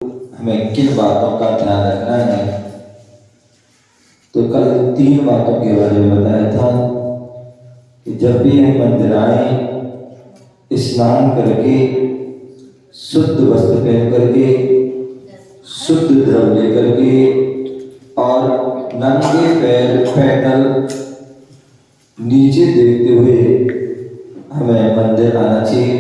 हमें किन बातों का ध्यान रखना है। तो कल 3 बातों के बारे में बताया था कि जब भी हम मंदिर आए, स्नान करके, शुद्ध वस्त्र पहन करके, शुद्ध द्रव्य लेकर के और नंगे पैर पैदल नीचे देखते हुए हमें मंदिर आना चाहिए।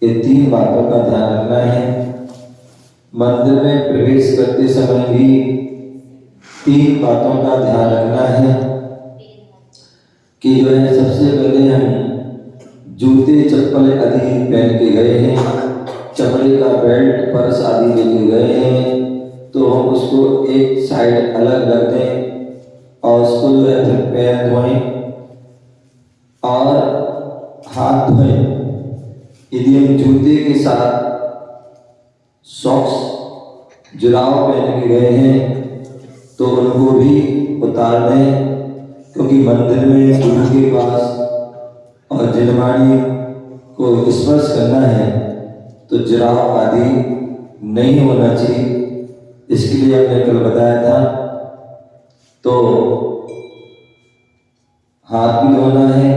ये 3 बातों का ध्यान रखना है। मंदिर में प्रवेश करते समय भी 3 बातों का ध्यान रखना है कि जो है सबसे पहले हम जूते चप्पल आदि पहन के गए हैं, चमड़े का बेल्ट पर्स आदि लेके गए हैं, तो हम उसको एक साइड अलग रख दें और उसको जो है फिर पैर धोएं और हाथ धोएं। यदि हम जूते के साथ सॉक्स जुराब पहन के गए हैं तो उनको भी उतार दें, क्योंकि मंदिर में गुरु के पास और जिनवाणी को स्पर्श करना है तो जुराब आदि नहीं होना चाहिए। इसके लिए हमने कल बताया था। तो हाथ भी धोना है,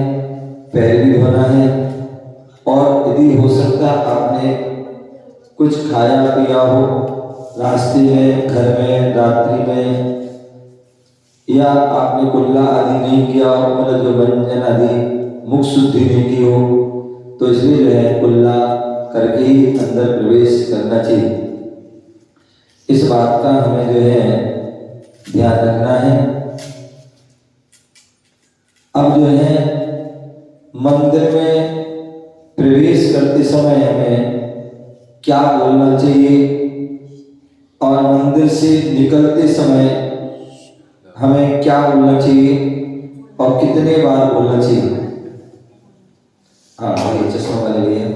पैर भी धोना है और यदि हो सकता आपने कुछ खाया पिया हो रास्ते में, घर में, रात्रि में, या आपने कुल्ला आदि नहीं किया हो, मतलब जो व्यंजन आदि मुख शुद्धि नहीं की हो, तो इसलिए जो है कुल्ला करके ही अंदर प्रवेश करना चाहिए। इस बात का हमें जो है ध्यान रखना है। अब जो है मंदिर में प्रवेश करते समय हमें क्या बोलना चाहिए और मंदिर से निकलते समय हमें क्या बोलना चाहिए और कितने बार बोलना चाहिए। हाँ, ये चश्मा वाले भैया।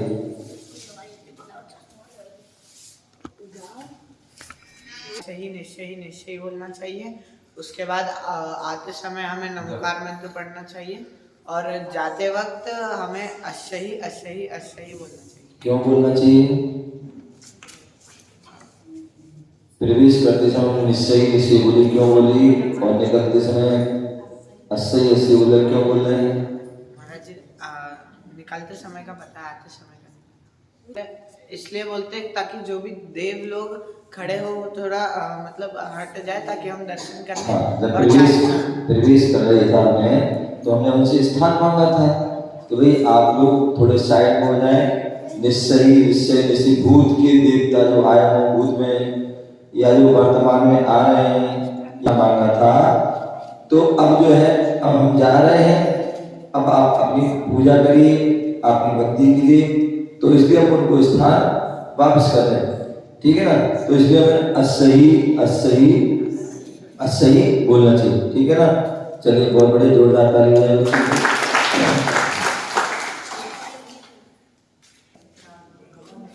सही निश्चय बोलना चाहिए। उसके बाद आते समय हमें नमोकार मंत्र पढ़ना चाहिए और जाते वक्त हमें अश्शही बोलना चाहिए। क्यों बोलना चाहिए? प्रवेश करते समय निश्चय बोली क्यों बोली और निकलते समय अश्शही बोला क्यों बोल रहे हैं? महाराज निकलते समय का पता, आते समय का इसलिए बोलते हैं ताकि जो भी देव लोग खड़े हो वो थोड़ा मतलब हट जाए ताकि हम दर्शन कर लें। जब प्रवेश कर रहे थे हमने, तो हमने उनसे स्थान मांगा था तो भाई आप लोग थोड़े साइड में हो जाएं। निश्चय भूत के देवता जो आए हैं भूत में या जो वर्तमान में आ रहे हैं, या मांगा था। तो अब जो है अब हम जा रहे हैं, अब आप अपनी पूजा करिए, अपनी भक्ति कीजिए, तो इसलिए हम उनको स्थान वापस कर रहे हैं, ठीक है ना। तो इसलिए हमें अश्शही बोलना चाहिए, ठीक है ना। चलिए बहुत बड़े जोरदार ताली बजाइए।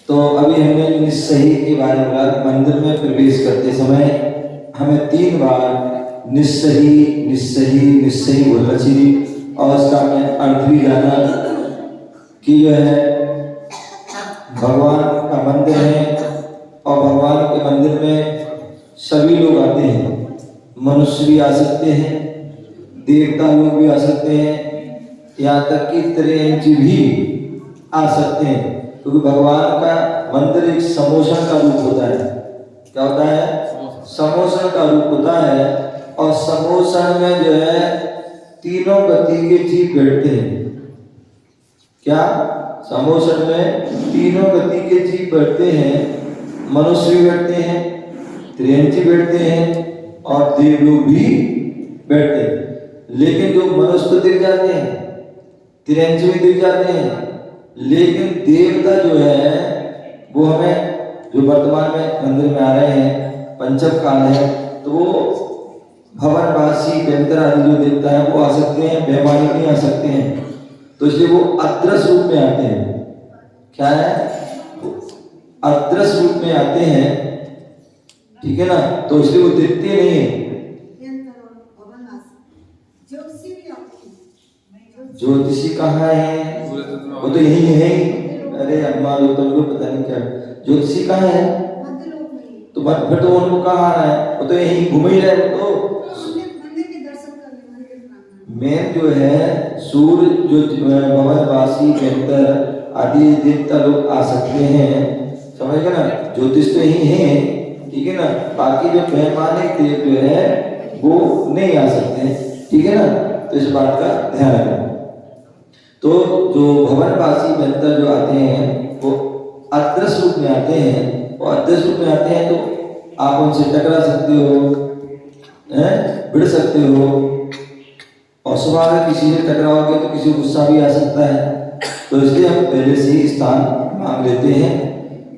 तो अभी हमने निश्चय के बारे में बोला। मंदिर में प्रवेश करते समय हमें 3 बार निश्चय बोलना चाहिए और उसका हमें अर्थ भी जाना कि जो है भगवान का मंदिर है और भगवान के मंदिर में सभी लोग आते हैं। मनुष्य भी आ सकते हैं, देवता लोग भी आ सकते हैं, यहाँ तक कि त्रियंची भी आ सकते हैं, क्योंकि भगवान का मंदिर एक समोसन का रूप होता है। क्या होता है? समोसन का रूप होता है। और समोसन में जो है तीनों गति के जीव बैठते हैं। क्या? समोसन में तीनों गति के जीव बैठते हैं। मनुष्य भी बैठते हैं, त्रियंची बैठते हैं और देव लोग भी बैठते हैं। लेकिन जो मनुष्य तो दिख जाते हैं, त्रियंची भी दिख जाते हैं, लेकिन देवता जो है वो हमें जो वर्तमान में मंदिर में आ रहे हैं, पंचम काल है, तो वो भवनवासी व्यंतर आदि जो देवता है वो आ सकते हैं, वैमानिक नहीं आ सकते हैं। तो इसलिए वो अदृश्य रूप में आते हैं। क्या है? अदृश्य रूप में आते हैं, ठीक है ना। तो इसलिए वो दिखते नहीं है। ज्योतिषी कहाँ है? वो तो यही है। अरे अम्मा लोग तुमको पता नहीं क्या। ज्योतिषी कहाँ है? तो फिर तो उनको कहाँ आना है, वो तो यहीं घूम ही रहे। तो मेन जो है सूर्य जो भवनवासी बेहतर आदि देवता लोग आ सकते हैं, समझ गए ना, ज्योतिष तो यही है, ठीक है ना, बाकी जो मेहमानिक देव जो है वो नहीं आ सकते, ठीक है ना, तो इस बात का ध्यान रखना। तो जो भवनवासी बेहतर जो आते हैं वो अदृश्य रूप में आते हैं, और अदृश्य रूप में आते हैं तो आप उनसे टकरा सकते हो, भिड़ सकते हो, और सुबह में किसी से टकराओगे तो किसी को गुस्सा भी आ सकता है, तो इसलिए हम पहले से ही स्थान मांग लेते हैं।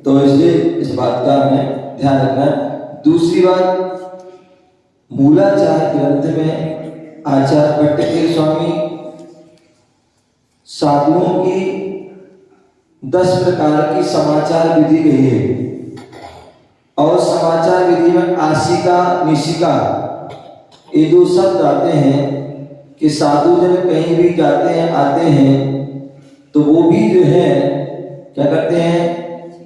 तो इसलिए इस बात का हमें ध्यान रखना है। दूसरी बात, मूलाचार ग्रंथ में आचार्य भट्टकेर स्वामी साधुओं की 10 प्रकार की समाचार विधि कही है, और समाचार विधि में आशिका निशिका ये 2 शब्द आते हैं कि साधु जन कहीं भी जाते हैं आते हैं तो वो भी जो है क्या करते हैं,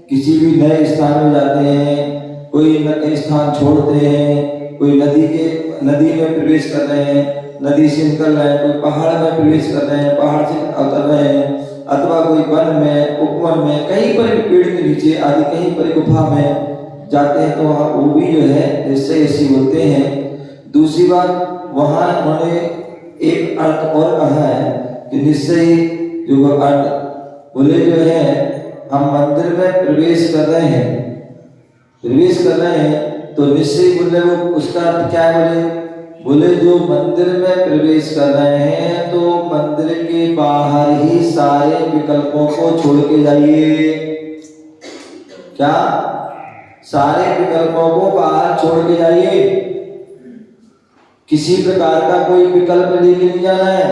किसी भी नए स्थान में जाते हैं, कोई नए स्थान छोड़ते हैं, कोई नदी में प्रवेश कर रहे हैं, नदी से निकल रहे हैं, कोई पहाड़ में प्रवेश कर रहे हैं, पहाड़ से उतर रहे हैं, अथवा कोई वन में उपवन में कहीं पर भी पेड़ के नीचे आदि कहीं पर गुफा में जाते हैं, तो वहाँ वो भी जो है इससे ऐसी बोलते हैं। दूसरी बात, वहाँ उन्होंने एक अर्थ और कहा है कि निश्चय जो अर्थ बोले जो है, हम मंदिर में प्रवेश कर रहे हैं तो निश्चय बोले वो उसका अर्थ क्या है, बोले जो मंदिर में प्रवेश कर रहे हैं तो मंदिर के बाहर ही सारे विकल्पों को छोड़ के जाइए। क्या? सारे विकल्पों को बाहर छोड़ के जाइए, किसी प्रकार का कोई विकल्प लेके नहीं जाना है,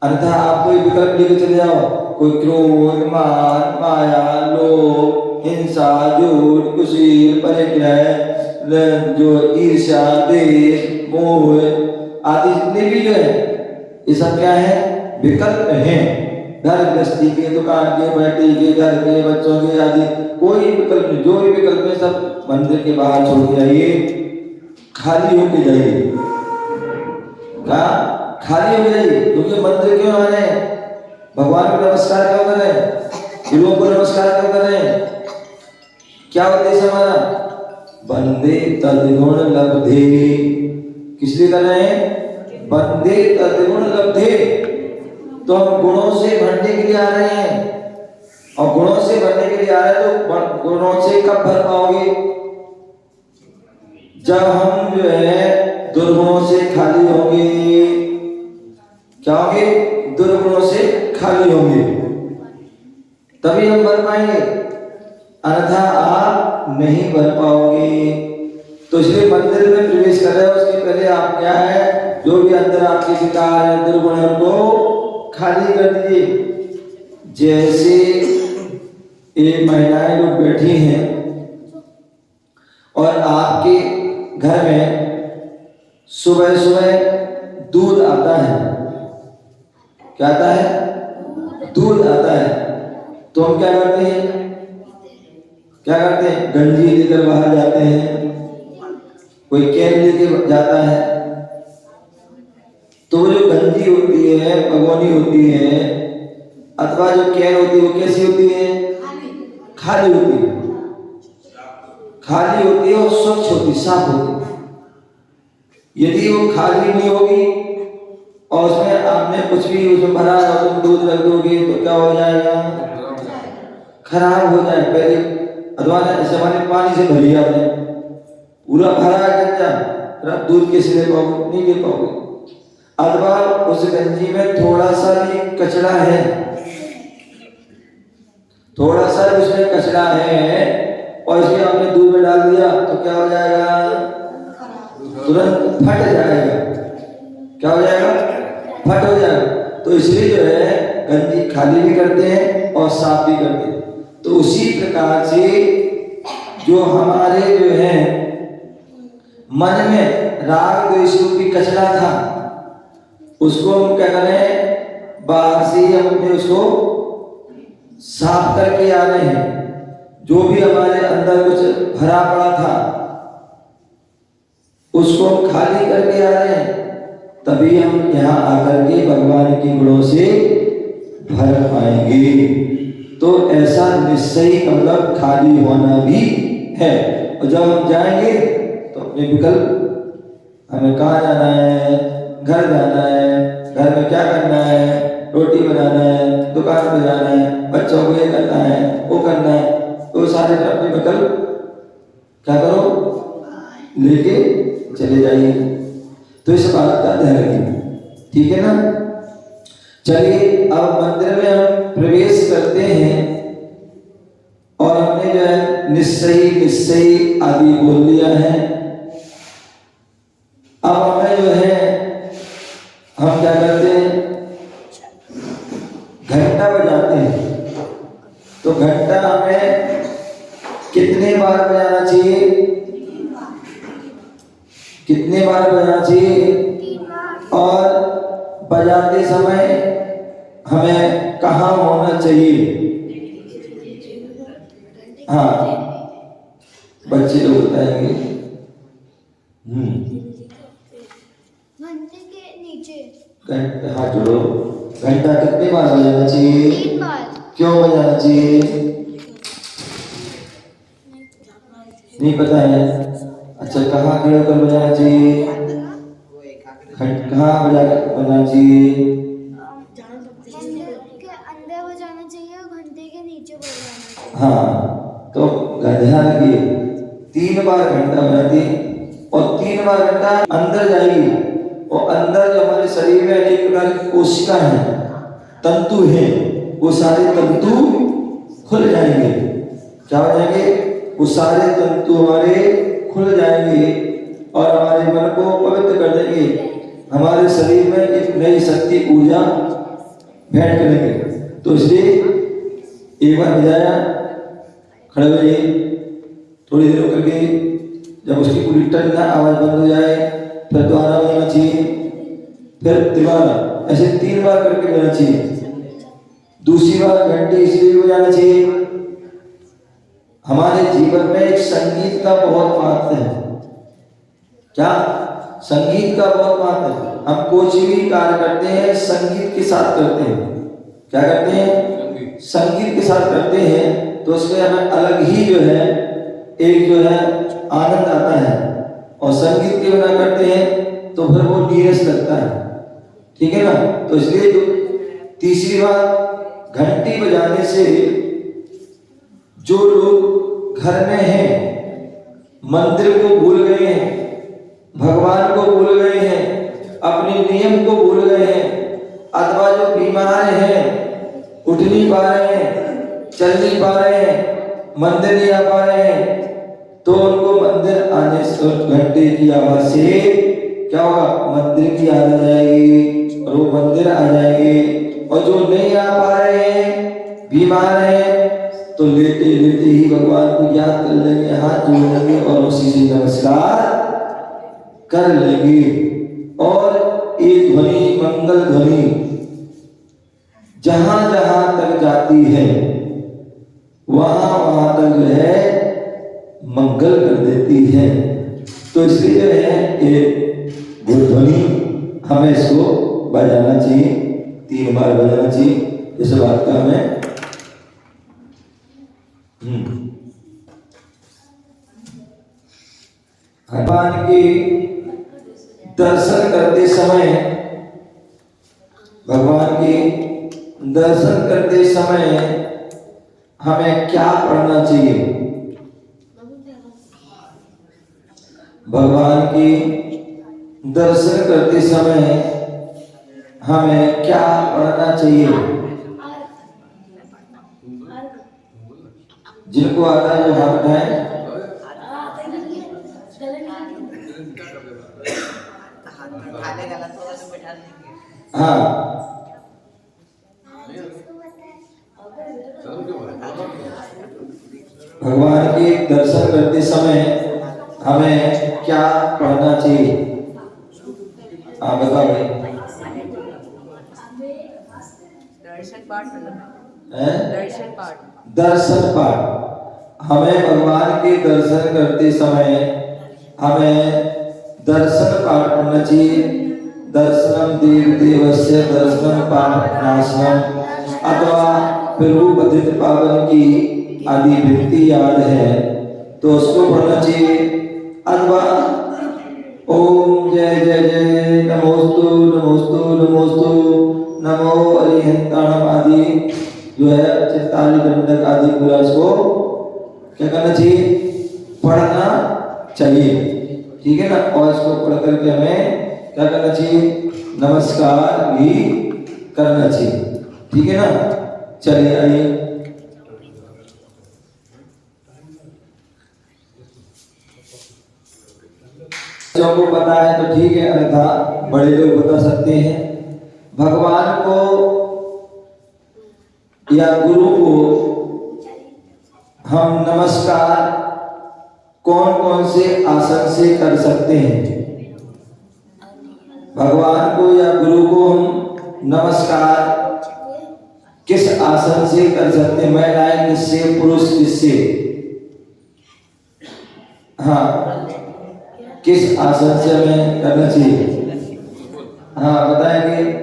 अन्यथा आप कोई विकल्प लेके चले जाओ, कोई क्रोध, मान, माया, लोभ, हिंसा, झूठ, कुशील, परिग्रह, जो ईर्ष्या, द्वेष, मोह आदि जितने भी जो है ये सब क्या है, विकल्प हैं। घर गृहस्थी के, दुकान के, बैठे के, घर के, बच्चों के आदि कोई विकल्प नहीं, जो भी विकल्प है सब मंदिर के बाहर छोड़ के जाइए, खाली होके जाइए। क्या? खाली होके जाइए, क्योंकि मंदिर क्यों आ रहे हैं, भगवान को नमस्कार क्यों कर रहे हैं, गुरुओं को नमस्कार क्यों कर रहे हैं, क्या उद्देश्य हमारा, बंदे तद्गुण लब्धे, किस लिए कर रहे हैं, बंदे तद्गुण लब्धे, तो हम गुणों से भरने के लिए आ रहे हैं, और गुणों से भरने के लिए आ रहे हैं तो गुणों से कब भर पाओगे, जब हम जो है दुर्गुणों से खाली होंगे। क्या होंगे? दुर्गुणों से खाली होंगे, तभी हम भर पाएंगे, अन्यथा आप नहीं भर पाओगे। तो इसलिए मंदिर में प्रवेश कर रहे हो उसके पहले आप क्या है, जो भी अंदर आपके विकार है, दुर्गुण है, उनको खाली कर दीजिए। जैसे ये महिलाएं लोग बैठी हैं और आपके घर में सुबह सुबह दूध आता है, क्या आता है, दूध आता है, तो हम क्या करते हैं, गंजी लेकर बाहर जाते हैं, कोई कैन लेके जाता है, तो वो जो गंजी होती है, भगोनी होती है, अथवा जो कैन होती है वो कैसी होती है, खाली होती है, खाली होती है और स्वच्छ होती, साफ होती है। यदि वो खाली नहीं होगी और उसमें आपने कुछ भी उसमें भरा है और तुम दूध रख दोगे तो क्या हो जाएगा, खराब हो जाए। पहले अथवा ऐसे हमारे पानी से भरी आपने पूरा भरा है गंजा, फिर आप दूध कैसे ले पाओगे, नहीं ले पाओगे। अथवा उस गंजी में थोड़ा सा भी कचरा है, थोड़ा सा उसमें कचरा है और इसमें आपने दूध में डाल दिया तो क्या हो जाएगा, तुरंत फट जाएगा। क्या हो जाएगा, फट हो जाएगा। तो इसलिए जो है गंजी खाली भी करते हैं और साफ भी करते हैं। तो उसी प्रकार से जो हमारे जो है मन में राग द्वेष रूपी कचरा था उसको हम क्या करें, बाहर से हम अपने उसको साफ करके आ रहे हैं। जो भी हमारे अंदर कुछ भरा पड़ा था, उसको हम खाली करके आ रहे हैं, तभी हम यहाँ आकर के भगवान की गुणों से भर पाएंगे। तो ऐसा निश्चय मतलब खाली होना भी है। और जब हम जाएंगे तो अपने विकल्प, हमें कहाँ जाना है, घर जाना है, घर में क्या करना है, रोटी बनाना है, दुकान पे जाना है, बच्चों को ये करना है, वो करना है, तो सारे अपने विकल्प क्या करो, लेके चले जाइए। तो इस बात का ध्यान रखिए, ठीक है ना। चलिए अब मंदिर में हम प्रवेश करते हैं और हमने जो है निश्चय आदि बोल लिया है। अब हमें जो है हम क्या करते हैं, घंटा बजाते हैं। तो घंटा हमें कितने बार बजाना चाहिए, कितने बार बजाना चाहिए, और बजाते समय हमें कहाँ होना चाहिए। हाँ, बच्चे लोग बताएंगे। घंटे के नीचे। हाथ जोड़ो। घंटा कितने बार बजाना चाहिए, 3 बार। क्यों बजाना चाहिए, नहीं पता है। अच्छा, कहाँ खड़े होकर बजाना चाहिए, कहाँ बजाना चाहिए, घंटे के अंदर बजाना चाहिए और घंटे के नीचे बजाना चाहिए। हाँ, तो ध्यान रखिए, 3 बार घंटा बजाती और 3 बार घंटा अंदर जाएगी, और अंदर जो हमारे शरीर में अनेक प्रकार की कोशिका हैं, तंतु हैं, वो सारे तंतु खुल जाएंगे। क्या हो जाएंगे, वो सारे तंतु हमारे खुल जाएंगे और हमारे मन को पवित्र कर देंगे, हमारे शरीर में एक नई शक्ति ऊर्जा भेंट करेंगे। तो इसलिए एक बार बजाया, खड़े हो जाइए, थोड़ी देर होकर के जब उसकी पूरी टन आवाज बंद हो जाए फिर दोबारा बजाना चाहिए, फिर दोबारा, ऐसे 3 बार करके बजाना चाहिए। दूसरी बार घंटे इसलिए बजाना चाहिए, हमारे जीवन में एक संगीत का बहुत महत्व है। क्या, संगीत का बहुत महत्व है। हम कुछ भी कार्य करते हैं संगीत के साथ करते हैं। क्या करते हैं, संगीत के साथ करते हैं, तो उसमें हमें अलग ही जो है एक जो है आनंद आता है, और संगीत के बिना करते हैं तो फिर वो नीरस लगता है, ठीक है ना। तो इसलिए तीसरी बात, घंटी बजाने से जो लोग घर में हैं, मंदिर को भूल गए हैं, भगवान को भूल गए हैं, अपने नियम को भूल गए हैं, अथवा जो बीमार हैं, उठ नहीं पा रहे हैं, चल नहीं पा रहे हैं, मंदिर नहीं आ पा रहे हैं, तो उनको मंदिर आने से, घंटे की आवाज से क्या होगा, मंदिर की याद आ जाएगी और वो मंदिर आ जाएंगे। और जो नहीं आ पा रहे हैं, बीमार हैं, तो लेटे लेटे ही भगवान को याद कर लेंगे, हाथ जोड़ लेंगे और उसी से नमस्कार कर लेंगे। और ये ध्वनि, मंगल ध्वनि जहां जहां तक जाती है वहां वहां तक जो है मंगल कर देती है। तो इसलिए जो है ये ध्वनि हमें इसको बजाना चाहिए, 3 बार बजाना चाहिए। इस बात का हमें भगवान के दर्शन करते समय, भगवान के दर्शन करते समय हमें क्या पढ़ना चाहिए, भगवान के दर्शन करते समय हमें क्या पढ़ना चाहिए, जिनको आता है जो हाथ उठाए। हाँ, भगवान के दर्शन करते समय हमें क्या पढ़ना चाहिए, आप बताओ भाई। दर्शन पाठ, दर्शन पाठ हमें भगवान के दर्शन करते समय हमें दर्शन पाठ करना चाहिए। दर्शनम देव देवस्य दर्शनम पाप नाशनम अथवा प्रभु पतित पावन की आदि व्यक्ति याद है तो उसको पढ़ना चाहिए। अथवा ओम जय जय जय नमोस्तु नमोस्तु नमोस्तु नमो अरिहंताणम आदि जो है चित्ताली दंडक आदि पूरा इसको क्या करना चाहिए, पढ़ना चाहिए। ठीक है ना। और इसको पढ़ करके हमें क्या करना चाहिए, नमस्कार भी करना चाहिए। ठीक है ना। चलिए आइए बच्चों को पता है तो ठीक है, अन्यथा बड़े लोग बता सकते हैं। भगवान को या गुरु को हम नमस्कार कौन कौन से आसन से कर सकते हैं? भगवान को या गुरु को हम नमस्कार किस आसन से कर सकते हैं? महिलाएं किससे, पुरुष किससे? हाँ, किस आसन से हमें करना चाहिए? हाँ बताएंगे।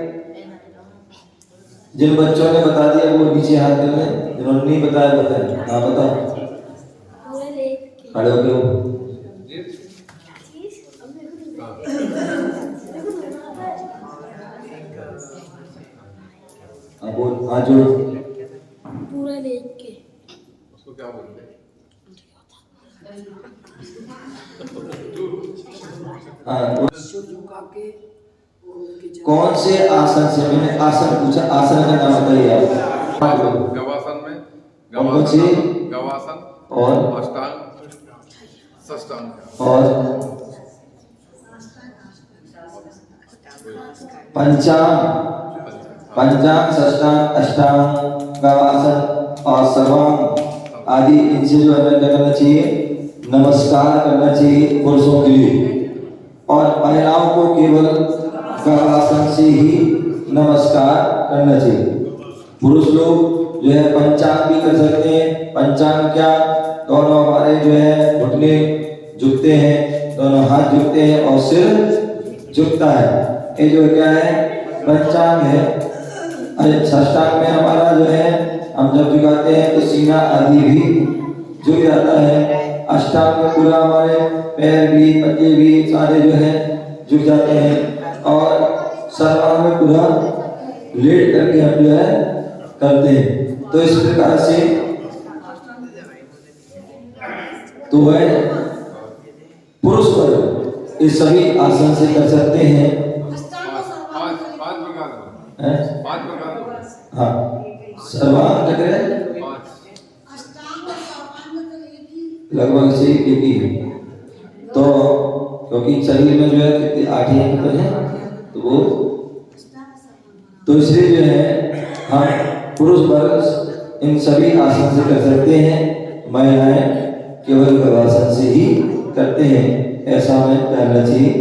जिन बच्चों ने बता दिया वो नीचे हाथ कर लें, जिन्होंने नहीं बताया बताएं। हाँ बताओ, खड़े हो गए। अब बोल, हाँ जो पूरा लेट के उसको क्या बोलते हैं? हाँ कौन से आसन से? मैंने आसन पूछा, आसन का नाम बताइए आप। गवासन में गवासन और अष्टांग षष्टांग और पंचांग षष्टांग अष्टांग गवासन और सर्वांग आदि, इनसे जो हमें क्या करना चाहिए, नमस्कार करना चाहिए पुरुषों के लिए। और महिलाओं को केवल गवासन से ही नमस्कार करना चाहिए। पुरुष लोग जो है पंचांग भी कर सकते हैं। पंचांग क्या, दोनों हमारे जो है घुटने झुकते हैं, दोनों हाथ झुकते हैं और सिर झुकता है। ये जो क्या है, पंचांग है। अरे षष्टांग में हमारा जो है हम जब झुकाते हैं तो सीना आदि भी झुक जाता है। अष्टांग में पूरा हमारे पैर भी, पंजे भी सारे जो है झुक जाते हैं। और सर्वांग में पूरा लेट करके हम जो है करते हैं। तो इस प्रकार से तो है पुरुष वर्ग इस सभी आसन से कर सकते हैं। पांच प्रकार हाँ, सर्वांग चक्र लगभग से एक ही है। तो क्योंकि शरीर में जो है कितने 8 ही अंग हैं, तो वो तो इसलिए जो है हम पुरुष वर्ग इन सभी आसन से कर सकते हैं। महिलाएं केवल गवासन से ही करते हैं। ऐसा हमें जानना चाहिए।